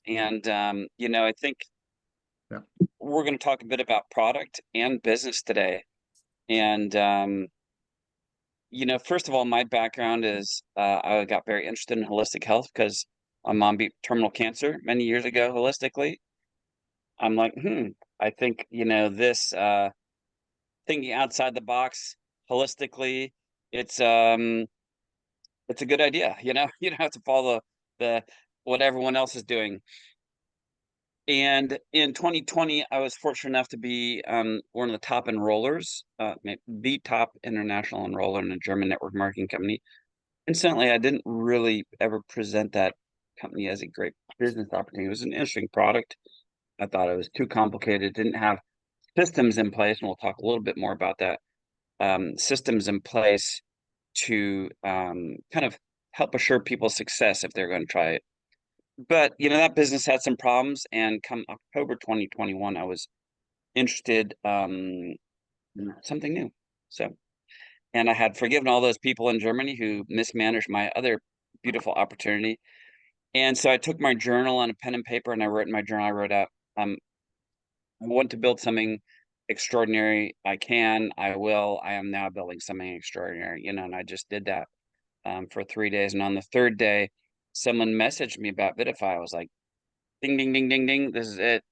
And, I think Yeah. we're going to talk a bit about product and business today. And, first of all, my background is I got very interested in holistic health because my mom beat terminal cancer many years ago holistically. I'm like, I think, thinking outside the box holistically, it's um it's a good idea, you don't have to follow the what everyone else is doing. And in 2020, I was fortunate enough to be one of the top enrollers, the top international enroller in a German network marketing company. Incidentally, I didn't really ever present that company as a great business opportunity. It was an interesting product. I thought it was too complicated, didn't have systems in place, and we'll talk a little bit more about that. Systems in place to kind of help assure people's success if they're going to try it. But, that business had some problems, and come October 2021, I was interested, in something new. So and I had forgiven all those people in Germany who mismanaged my other beautiful opportunity, and so I took my journal and a pen and paper, and I wrote in my journal, I wrote out, "I want to build something extraordinary. I will. I am now building something extraordinary," and I just did that, for 3 days, and on the 3rd day, someone messaged me about Vidify. I was like, "Ding, ding, ding, ding, ding, this is it."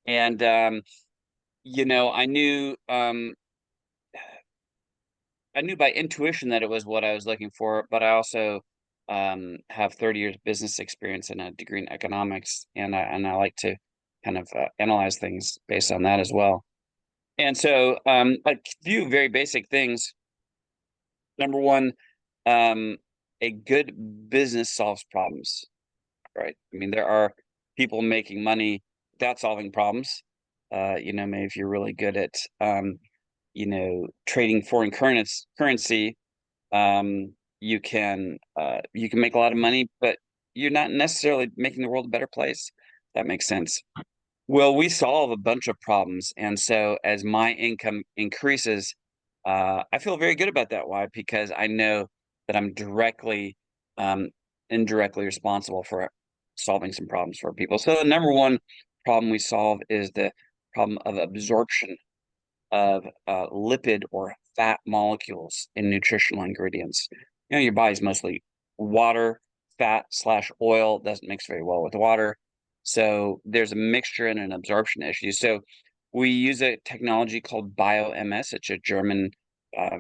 And, I knew by intuition that it was what I was looking for, but I also, have 30 years business experience and a degree in economics, and I like to kind of, analyze things based on that as well. And so, a few very basic things. Number 1, um, a good business solves problems, right? I mean, there are people making money without solving problems. Maybe if you're really good at, trading foreign currency, you can make a lot of money, but you're not necessarily making the world a better place. That makes sense. Well, we solve a bunch of problems, and so as my income increases, I feel very good about that. Why? Because I know that I'm um, indirectly responsible for solving some problems for people. So the number one problem we solve is the problem of absorption of lipid or fat molecules in nutritional ingredients. Your body's mostly water, fat slash oil doesn't mix very well with water. So there's a mixture and an absorption issue. So we use a technology called BioMS. It's a German,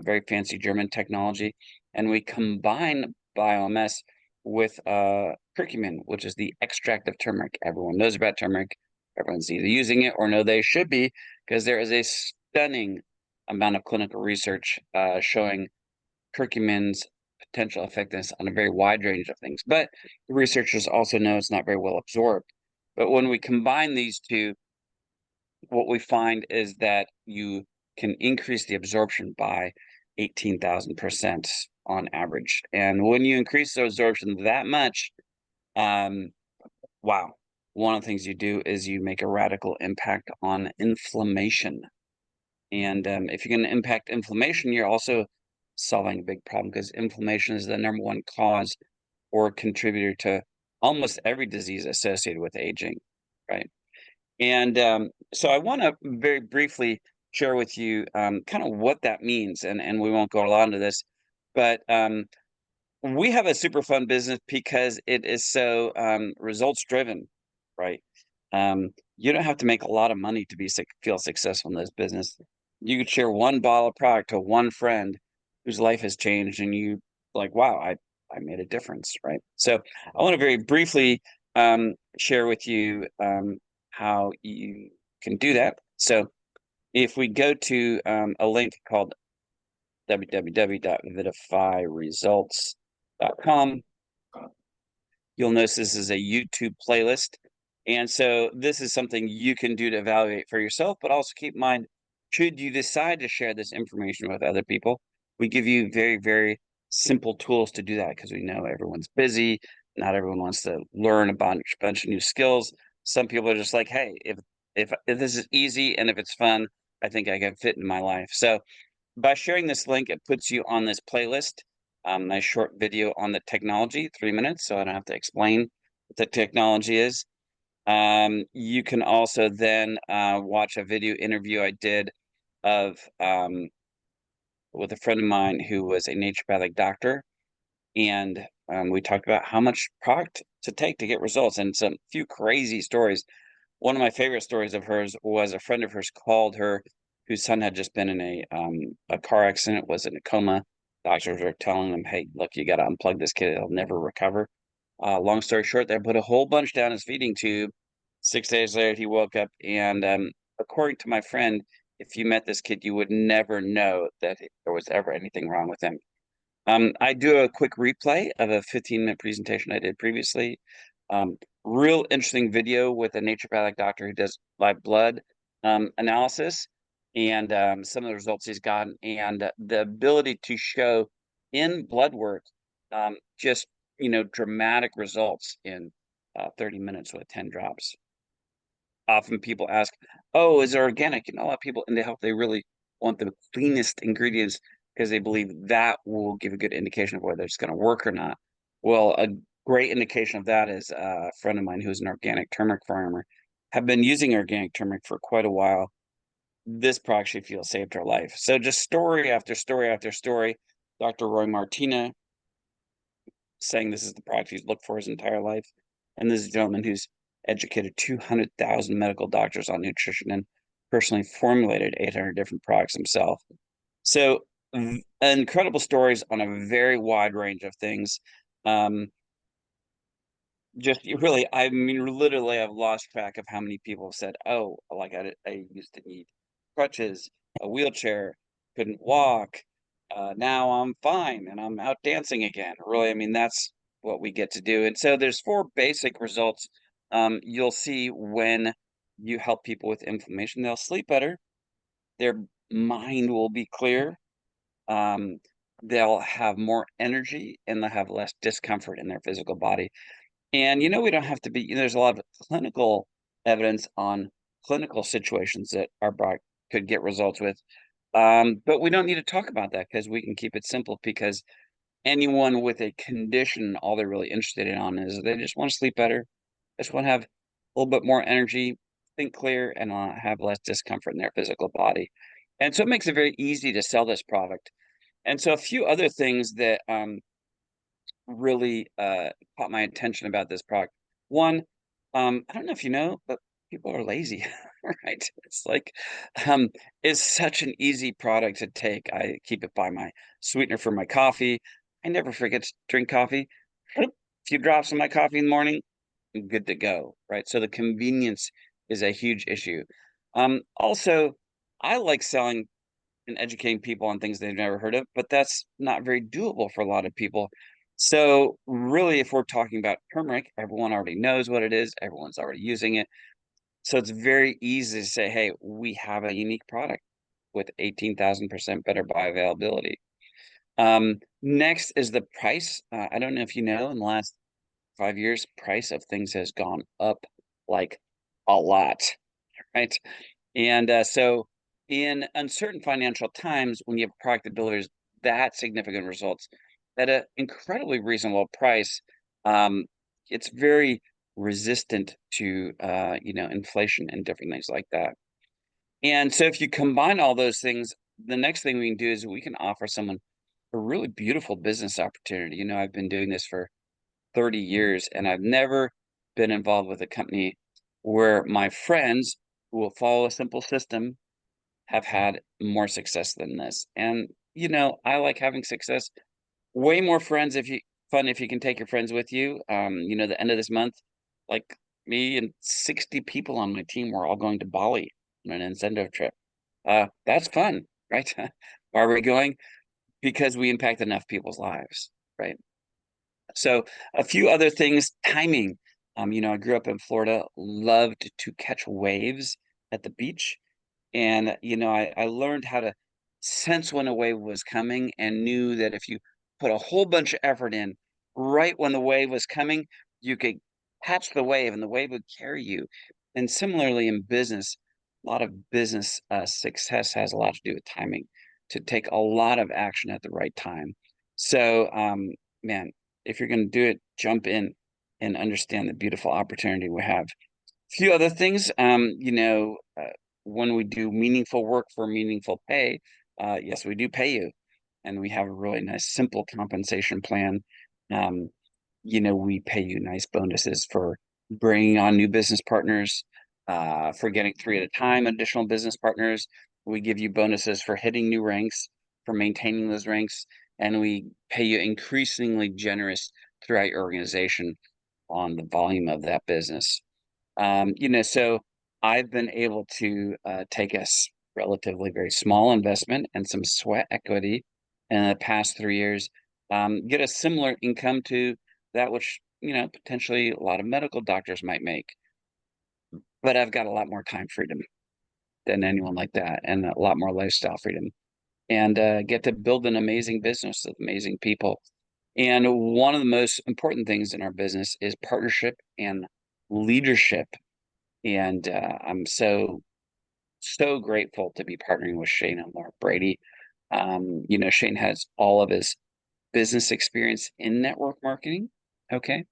very fancy German technology. And we combine BioMS with curcumin, which is the extract of turmeric. Everyone knows about turmeric. Everyone's either using it or know they should be, because there is a stunning amount of clinical research showing curcumin's potential effectiveness on a very wide range of things. But the researchers also know it's not very well absorbed. But when we combine these two, what we find is that you can increase the absorption by 18,000% on average. And when you increase the absorption that much, um, wow, one of the things you do is you make a radical impact on inflammation. And if you're going to impact inflammation, you're also solving a big problem, because inflammation is the number one cause or contributor to almost every disease associated with aging, right? And so I want to very briefly share with you kind of what that means, and we won't go a lot into this, but we have a super fun business because it is so results driven, right? You don't have to make a lot of money to feel successful in this business. You could share one bottle of product to one friend whose life has changed, and you like, wow, I made a difference, right? So I want to very briefly share with you how you can do that. So if we go to a link called www.vidifyresults.com, you'll notice this is a YouTube playlist. And so this is something you can do to evaluate for yourself, but also keep in mind, should you decide to share this information with other people, we give you very, very simple tools to do that, because we know everyone's busy. Not everyone wants to learn a bunch of new skills. Some people are just like, hey, if this is easy and if it's fun, I think I can fit in my life. So by sharing this link, it puts you on this playlist. Nice short video on the technology, 3 minutes, so I don't have to explain the technology is. You can also then watch a video interview I did of with a friend of mine who was a naturopathic doctor, and we talked about how much product to take to get results and some few crazy stories. One of my favorite stories of hers was a friend of hers called her, whose son had just been in a car accident, was in a coma. Doctors were telling them, "Hey, look, you got to unplug this kid; he'll never recover." Long story short, they put a whole bunch down his feeding tube. 6 days later, he woke up, and according to my friend, if you met this kid, you would never know that there was ever anything wrong with him. I do a quick replay of a 15-minute presentation I did previously. Real interesting video with a naturopathic doctor who does live blood analysis and some of the results he's gotten, and the ability to show in blood work just dramatic results in 30 minutes with 10 drops. Often people ask, "Oh, is it organic?" A lot of people in the health, they really want the cleanest ingredients because they believe that will give a good indication of whether it's going to work or not. Well, a great indication of that is a friend of mine who's an organic turmeric farmer, have been using organic turmeric for quite a while. This product, she feels, saved her life. So just story after story after story. Dr. Roy Martina saying this is the product he's looked for his entire life. And this is a gentleman who's educated 200,000 medical doctors on nutrition and personally formulated 800 different products himself. So, incredible stories on a very wide range of things. Um, just really, I mean, literally, I've lost track of how many people have said, "Oh, like I used to need crutches, a wheelchair, couldn't walk. Now I'm fine and I'm out dancing again." Really, I mean, that's what we get to do. And so there's four basic results. You'll see when you help people with inflammation, they'll sleep better, their mind will be clear, um, they'll have more energy, and they'll have less discomfort in their physical body. And, we don't have to be, there's a lot of clinical evidence on clinical situations that our body could get results with. But we don't need to talk about that because we can keep it simple because anyone with a condition, all they're really interested in on is they just want to sleep better. They just want to have a little bit more energy, think clear, and have less discomfort in their physical body. And so it makes it very easy to sell this product. And so a few other things that really caught my attention about this product. One, I don't know if you know, but people are lazy, right? It's like um, it's such an easy product to take. I keep it by my sweetener for my coffee. I never forget to drink coffee. A few drops in my coffee in the morning, I'm good to go, right? So the convenience is a huge issue. Also, I like selling and educating people on things they've never heard of, but that's not very doable for a lot of people. So really, if we're talking about turmeric, everyone already knows what it is. Everyone's already using it. So it's very easy to say, hey, we have a unique product with 18,000% better bioavailability. Next is the price. I don't know if you know, in the last 5 years, price of things has gone up like a lot, right? And so, in uncertain financial times, when you have a product that delivers that significant results at an incredibly reasonable price, um, it's very resistant to inflation and different things like that. And so, if you combine all those things, the next thing we can do is we can offer someone a really beautiful business opportunity. I've been doing this for 30 years, and I've never been involved with a company where my friends who will follow a simple system have had more success than this. And, I like having success. Way more friends if you can take your friends with you. The end of this month, like me and 60 people on my team were all going to Bali on an incentive trip. That's fun, right? Why are we going? Because we impact enough people's lives, right? So a few other things, timing. I grew up in Florida, loved to catch waves at the beach. And, I learned how to sense when a wave was coming and knew that if you put a whole bunch of effort in right when the wave was coming, you could catch the wave and the wave would carry you. And similarly in business, a lot of business success has a lot to do with timing, to take a lot of action at the right time. So, man, if you're going to do it, jump in. and understand the beautiful opportunity we have. A few other things, when we do meaningful work for meaningful pay, yes, we do pay you, and we have a really nice, simple compensation plan. Um, we pay you nice bonuses for bringing on new business partners, for getting 3 at a time additional business partners. We give you bonuses for hitting new ranks, for maintaining those ranks, and we pay you increasingly generous throughout your organization on the volume of that business. So I've been able to take a relatively very small investment and some sweat equity in the past 3 years, get a similar income to that which, potentially a lot of medical doctors might make. But I've got a lot more time freedom than anyone like that, and a lot more lifestyle freedom, and get to build an amazing business with amazing people. And one of the most important things in our business is partnership and leadership. And I'm so grateful to be partnering with Shane and Laura Brady. Shane has all of his business experience in network marketing. Okay.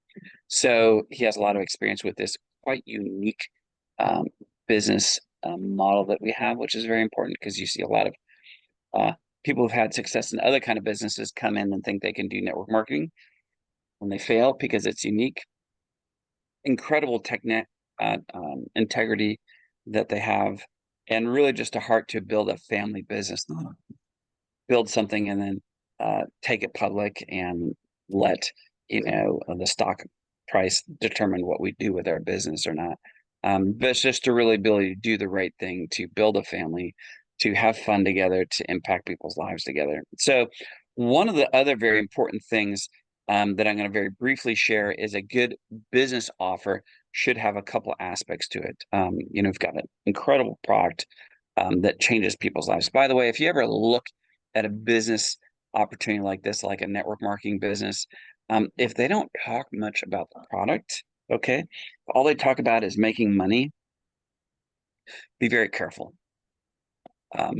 So he has a lot of experience with this quite unique um, business model that we have, which is very important because you see a lot of uh, people who've had success in other kind of businesses come in and think they can do network marketing when they fail because it's unique. Incredible integrity that they have, and really just a heart to build a family business, build something and then take it public and let the stock price determine what we do with our business or not. But it's just to really ability to do the right thing, to build a family, to have fun together, to impact people's lives together. So one of the other very important things that I'm going to very briefly share is a good business offer should have a couple aspects to it. We've got an incredible product that changes people's lives. By the way, if you ever look at a business opportunity like this, like a network marketing business, if they don't talk much about the product, okay, all they talk about is making money, be very careful. Um,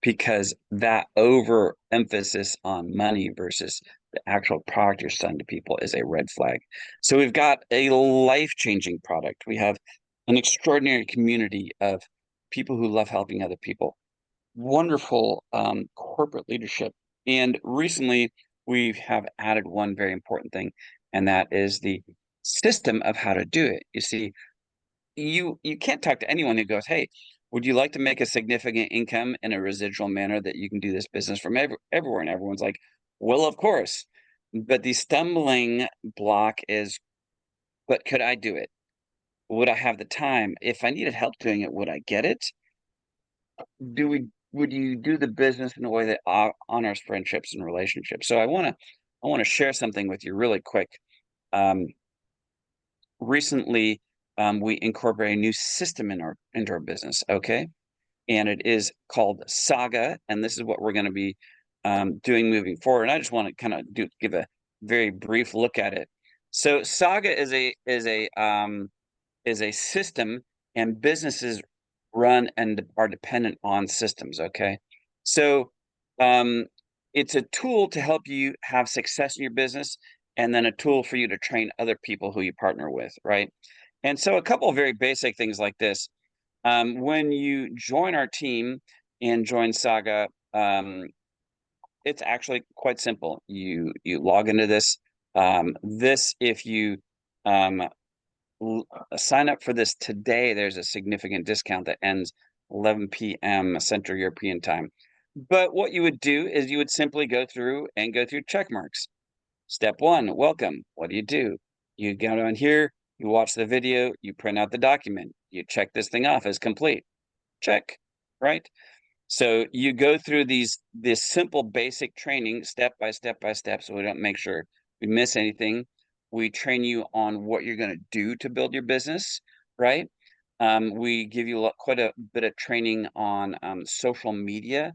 because that overemphasis on money versus the actual product you're selling to people is a red flag. So we've got a life-changing product. We have an extraordinary community of people who love helping other people, wonderful corporate leadership. And recently, we have added one very important thing, and that is the system of how to do it. You see, you can't talk to anyone who goes, "Hey, would you like to make a significant income in a residual manner that you can do this business from everywhere?" And everyone's like, "Well, of course." But the stumbling block is, "But could I do it? Would I have the time? If I needed help doing it, would I get it? Would you do the business in a way that honors friendships and relationships?" So I want to share something with you really quick. Um, Recently, we incorporated a new system into our business. Okay, and it is called Saga, and this is what we're going to be doing moving forward. And I just want to kind of give a very brief look at it. So Saga is a system, and businesses run and are dependent on systems. Okay. So um, it's a tool to help you have success in your business, and then a tool for you to train other people who you partner with. Right. And so a couple of very basic things like this. When you join our team and join Saga, it's actually quite simple. You log into this. If you um, sign up for this today, there's a significant discount that ends 11 p.m. Central European time. But what you would do is you would simply go through check marks. Step one, welcome. What do? You go down here, you watch the video, you print out the document, you check this thing off as complete. Check, right? So you go through this simple basic training step by step by step so we don't make sure we miss anything. We train you on what you're going to do to build your business, right? We give you quite a bit of training on social media.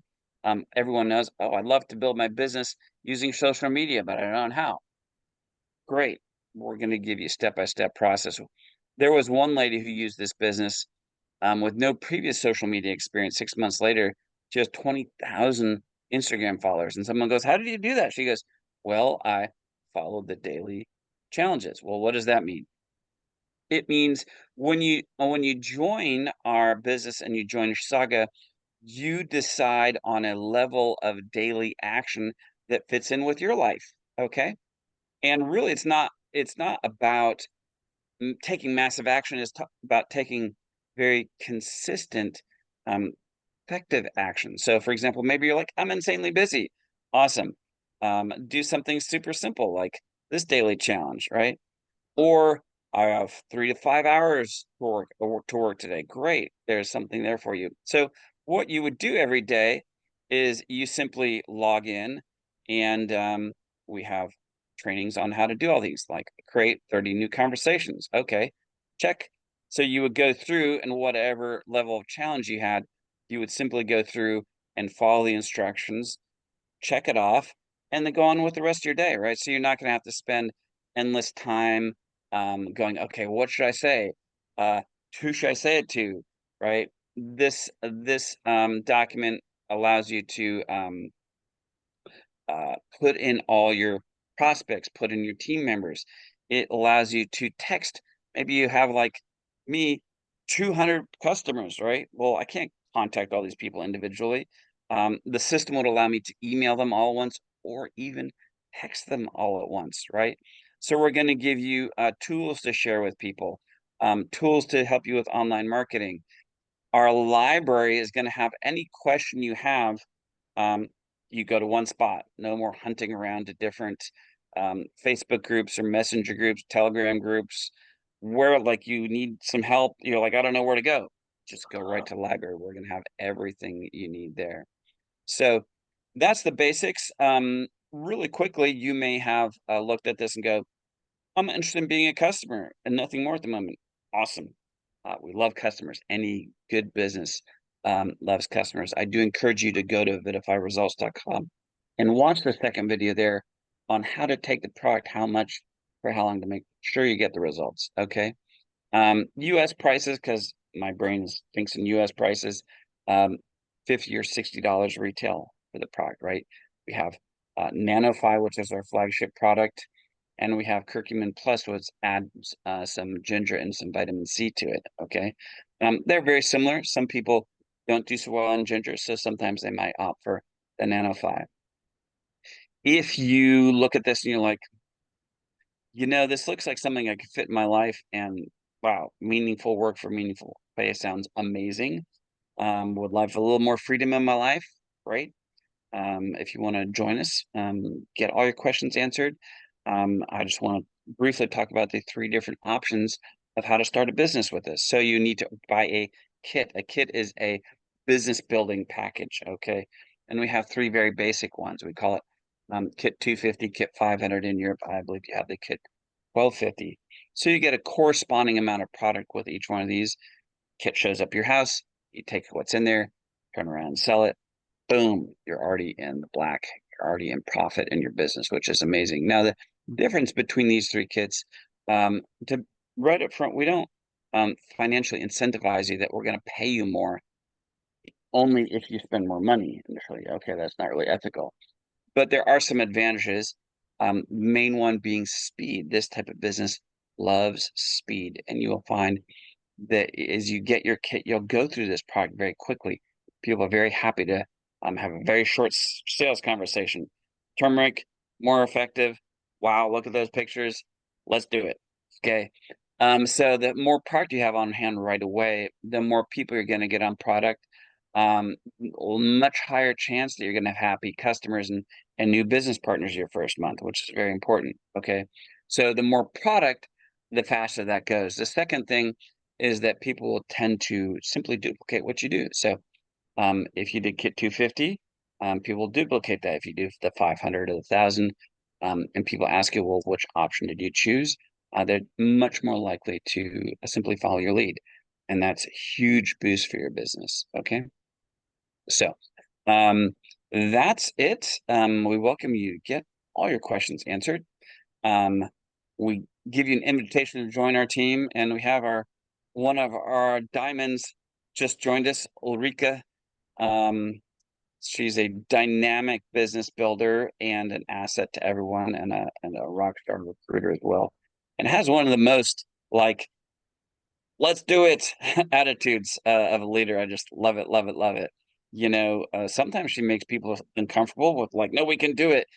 Everyone knows, oh, I'd love to build my business using social media, but I don't know how. Great. We're going to give you a step-by-step process. There was one lady who used this business with no previous social media experience. 6 months later, she has 20,000 Instagram followers. And someone goes, "How did you do that?" She goes, "Well, I followed the daily challenges. Well, what does that mean? It means when you join our business and you join Saga, you decide on a level of daily action that fits in with your life. Okay. And really, it's not about taking massive action. It's about taking very consistent, um, effective action. So, for example, maybe you're like, I'm insanely busy. Awesome. Do something super simple like this daily challenge, right? Or I have 3 to 5 hours to work today. Great. There's something there for you. So what you would do every day is you simply log in and we have trainings on how to do all these, like create 30 new conversations. Okay, check. So you would go through and whatever level of challenge you had, you would simply go through and follow the instructions, check it off, and then go on with the rest of your day, right? So you're not going to have to spend endless time going, okay, what should I say? Uh, who should I say it to? Right? This document allows you to put in all your prospects, put in your team members. It allows you to text. Maybe you have like me, 200 customers, right? Well, I can't contact all these people individually. The system would allow me to email them all at once or even text them all at once, right? So we're going to give you tools to share with people, tools to help you with online marketing. Our library is going to have any question you have. um, you go to one spot, no more hunting around to different Facebook groups or messenger groups, Telegram groups, where like you need some help, you're like, I don't know where to go. Just go right to the library. We're going to have everything you need there. So that's the basics. Really quickly, you may have looked at this and go, I'm interested in being a customer and nothing more at the moment. Awesome. We love customers. Any good business loves customers. I do encourage you to go to vidifyresults.com and watch the second video there on how to take the product, how much, for how long to make sure you get the results. Okay. US prices, because my brain thinks in US prices, um, 50 or $60 retail for the product, right? We have NanoFi, which is our flagship product, and we have Curcumin Plus, which adds some ginger and some vitamin C to it. Okay, they're very similar. Some people don't do so well on ginger, so sometimes they might opt for the NanoFi. If you look at this and you're like, this looks like something I could fit in my life, and wow, meaningful work for meaningful pay sounds amazing. Would love a little more freedom in my life. Great. If you want to join us, get all your questions answered. I just want to briefly talk about the three different options of how to start a business with this. So you need to buy a kit. A kit is a business building package, okay? And we have three very basic ones. We call it kit 250, kit 500 in Europe. I believe you have the kit 1250. So you get a corresponding amount of product with each one of these. Kit shows up your house. You take what's in there, turn around and sell it. Boom, you're already in the black. You're already in profit in your business, which is amazing. Now, the difference between these three kits, to right up front, we don't financially incentivize you that we're going to pay you more only if you spend more money initially. Okay, that's not really ethical, but there are some advantages. Main one being speed. This type of business loves speed, and you will find that as you get your kit, you'll go through this product very quickly. People are very happy to have a very short sales conversation. Turmeric, more effective. Wow, look at those pictures. Let's do it. Okay. So the more product you have on hand right away, the more people you're going to get on product. Much higher chance that you're going to have happy customers and new business partners your first month, which is very important. Okay. So the more product, the faster that goes. The second thing is that people will tend to simply duplicate what you do. So if you did kit 250, people will duplicate that. If you do the 500 or the 1,000, and people ask you, well, which option did you choose? They're much more likely to simply follow your lead. And that's a huge boost for your business. Okay. So that's it. We welcome you to get all your questions answered. Um, we give you an invitation to join our team, and we have one of our diamonds just joined us, Ulrika. She's a dynamic business builder and an asset to everyone, and a rock star recruiter as well. and has one of the most like let's do it attitudes of a leader. I just love it, love it, love it. Sometimes she makes people uncomfortable with like, no, we can do it.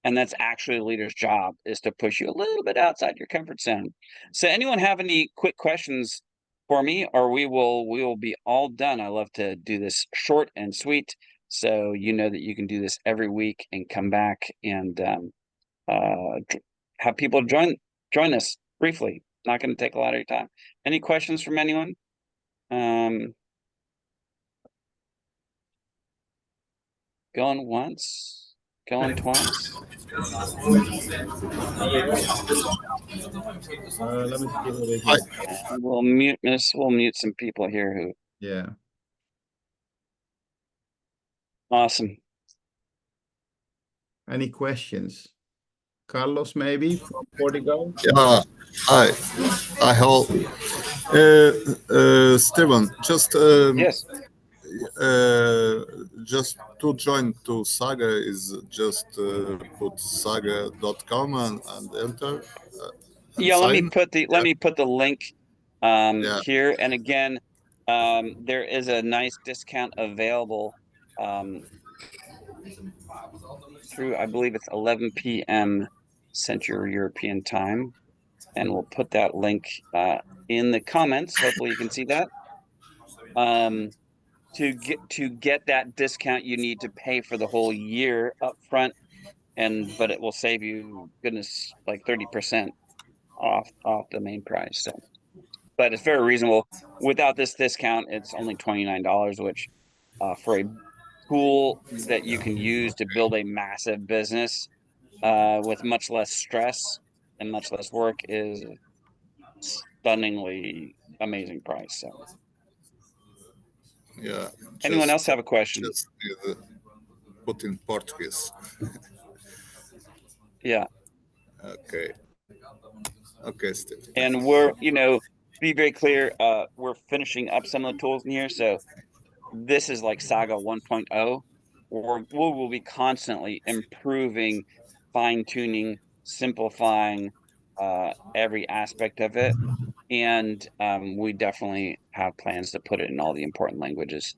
And that's actually a leader's job is to push you a little bit outside your comfort zone. So anyone have any quick questions for me, or we will be all done. I love to do this short and sweet. So you know that you can do this every week and come back and have people join us briefly. Not going to take a lot of your time. Any questions from anyone? Going once, going twice. Let me see what it I, is. And we'll mute some people here who Yeah. awesome. Any questions? Carlos, maybe from Portugal? yeah, I hope. Steven, Yes. just to join to Saga is just put saga.com and enter and Yeah, let me sign. put the let Yeah, me put the link yeah, here. And again, there is a nice discount available through I believe it's 11 p.m. Central European time. And we'll put that link in the comments. Hopefully you can see that. Um, to get that discount, you need to pay for the whole year up front, but it will save you goodness like 30% off the main price. So, but it's very reasonable. Without this discount, it's only $29, which for a tool that you can use to build a massive business with much less stress and much less work is stunningly amazing price. So, yeah. anyone else have a question? Just put in Portuguese. Yeah. Okay, okay, Steve. And Thanks. be very clear, we're finishing up some of the tools in here. So this is like Saga 1.0, or we will be constantly improving, fine tuning, simplifying every aspect of it. And we definitely have plans to put it in all the important languages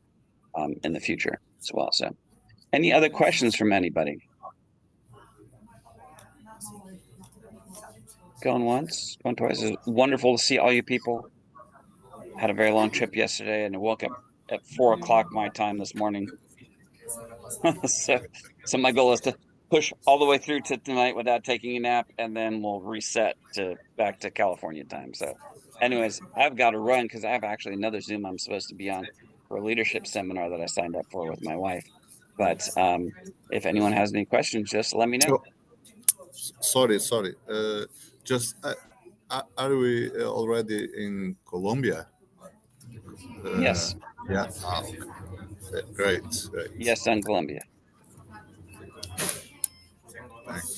in the future as well. So, any other questions from anybody? Going once, going twice. It's wonderful to see all you people. Had a very long trip yesterday and I woke up at 4 o'clock my time this morning. so, so my goal is to push all the way through to tonight without taking a nap, and then we'll reset to back to California time. So, anyways, I've got to run because I have actually another Zoom I'm supposed to be on for a leadership seminar that I signed up for with my wife. But if anyone has any questions, just let me know. So, sorry. Just are we already in Colombia? Yes, Yeah. Great, great. yes, on Columbia. Thanks.